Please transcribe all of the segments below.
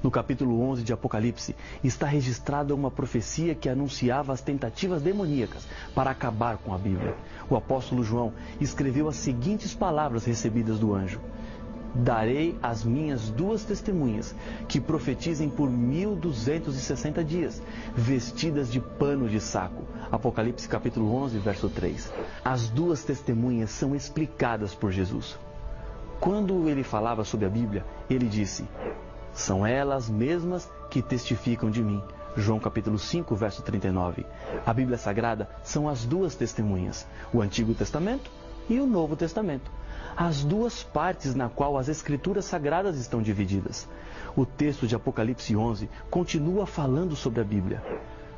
No capítulo 11 de Apocalipse, está registrada uma profecia que anunciava as tentativas demoníacas para acabar com a Bíblia. O apóstolo João escreveu as seguintes palavras recebidas do anjo: darei as minhas duas testemunhas, que profetizem por 1260 dias, vestidas de pano de saco. Apocalipse capítulo 11, verso 3. As duas testemunhas são explicadas por Jesus. Quando ele falava sobre a Bíblia, ele disse: são elas mesmas que testificam de mim. João capítulo 5, verso 39. A Bíblia Sagrada são as duas testemunhas, o Antigo Testamento e o Novo Testamento. As duas partes na qual as Escrituras Sagradas estão divididas. O texto de Apocalipse 11 continua falando sobre a Bíblia.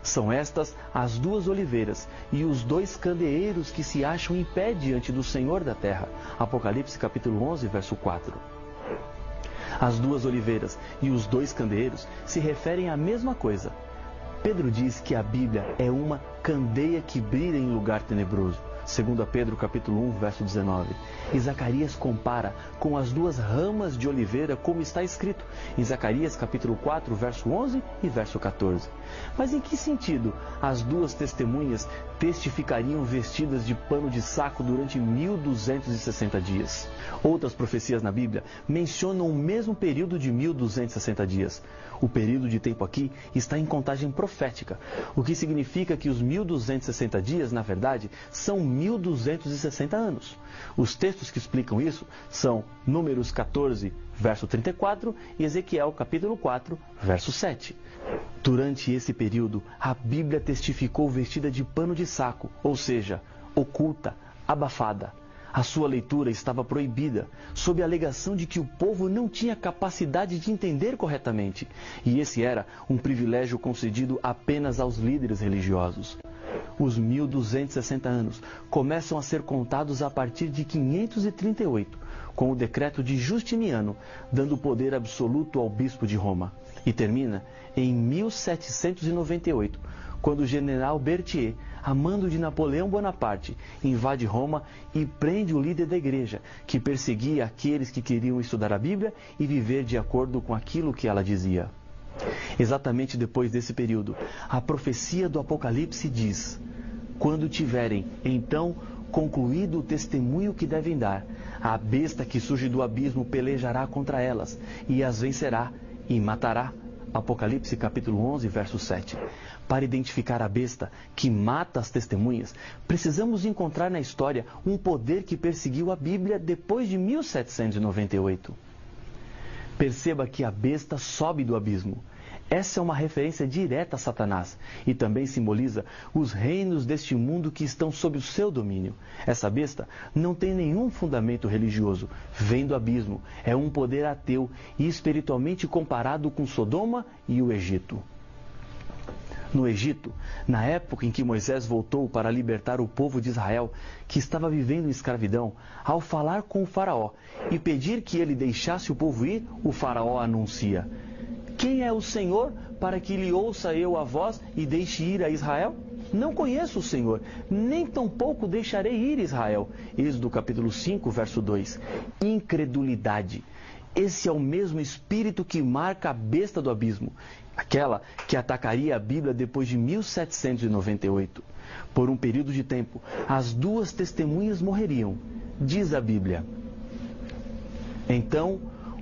São estas as duas oliveiras e os dois candeeiros que se acham em pé diante do Senhor da terra. Apocalipse capítulo 11, verso 4. As duas oliveiras e os dois candeeiros se referem à mesma coisa. Pedro diz que a Bíblia é uma candeia que brilha em lugar tenebroso. 2 Pedro capítulo 1, verso 19. E Zacarias compara com as duas ramas de oliveira, como está escrito em Zacarias capítulo 4, verso 11 e verso 14. Mas em que sentido as duas testemunhas testificariam vestidas de pano de saco durante 1260 dias? Outras profecias na Bíblia mencionam o mesmo período de 1260 dias. O período de tempo aqui está em contagem profética, o que significa que os 1260 dias, na verdade, são 1260 anos. Os textos que explicam isso são Números 14, verso 34 e Ezequiel capítulo 4, verso 7. Durante esse período, a Bíblia testificou vestida de pano de saco, ou seja, oculta, abafada. A sua leitura estava proibida, sob a alegação de que o povo não tinha capacidade de entender corretamente, e esse era um privilégio concedido apenas aos líderes religiosos. Os 1260 anos começam a ser contados a partir de 538, com o decreto de Justiniano, dando poder absoluto ao bispo de Roma, e termina em 1798, quando o general Berthier, a mando de Napoleão Bonaparte, invade Roma e prende o líder da igreja, que perseguia aqueles que queriam estudar a Bíblia e viver de acordo com aquilo que ela dizia. Exatamente depois desse período, a profecia do Apocalipse diz: quando tiverem, então, concluído o testemunho que devem dar, a besta que surge do abismo pelejará contra elas, e as vencerá, e matará. Apocalipse capítulo 11, verso 7. Para identificar a besta que mata as testemunhas, precisamos encontrar na história um poder que perseguiu a Bíblia depois de 1798. Perceba que a besta sobe do abismo. Essa é uma referência direta a Satanás e também simboliza os reinos deste mundo que estão sob o seu domínio. Essa besta não tem nenhum fundamento religioso, vem do abismo, é um poder ateu e espiritualmente comparado com Sodoma e o Egito. No Egito, na época em que Moisés voltou para libertar o povo de Israel, que estava vivendo em escravidão, ao falar com o faraó e pedir que ele deixasse o povo ir, o faraó anuncia: quem é o Senhor para que lhe ouça eu a voz e deixe ir a Israel? Não conheço o Senhor, nem tampouco deixarei ir Israel. Êxodo capítulo 5, verso 2. Incredulidade. Esse é o mesmo espírito que marca a besta do abismo, aquela que atacaria a Bíblia depois de 1798. Por um período de tempo, as duas testemunhas morreriam, diz a Bíblia. Então,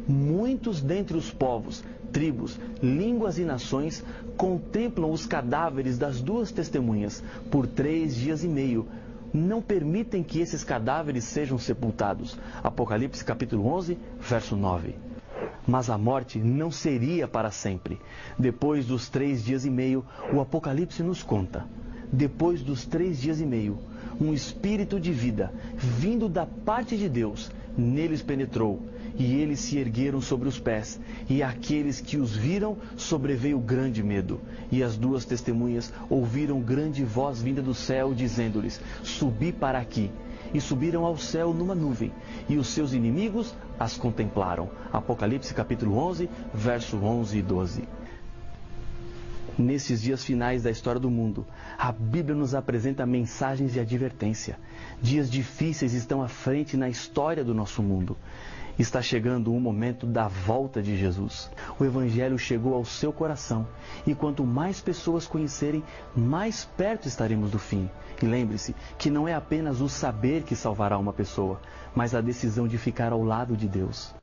muitos dentre os povos, tribos, línguas e nações contemplam os cadáveres das duas testemunhas por 3 dias e meio. Não permitem que esses cadáveres sejam sepultados. Apocalipse capítulo 11, verso 9. Mas a morte não seria para sempre. Depois dos 3 dias e meio, o Apocalipse nos conta: depois dos 3 dias e meio, um espírito de vida, vindo da parte de Deus, neles penetrou, e eles se ergueram sobre os pés, e àqueles que os viram sobreveio grande medo. E as duas testemunhas ouviram grande voz vinda do céu, dizendo-lhes: subi para aqui. E subiram ao céu numa nuvem, e os seus inimigos as contemplaram. Apocalipse capítulo 11, verso 11 e 12. Nesses dias finais da história do mundo, a Bíblia nos apresenta mensagens de advertência. Dias difíceis estão à frente na história do nosso mundo. Está chegando o momento da volta de Jesus. O Evangelho chegou ao seu coração e quanto mais pessoas conhecerem, mais perto estaremos do fim. E lembre-se que não é apenas o saber que salvará uma pessoa, mas a decisão de ficar ao lado de Deus.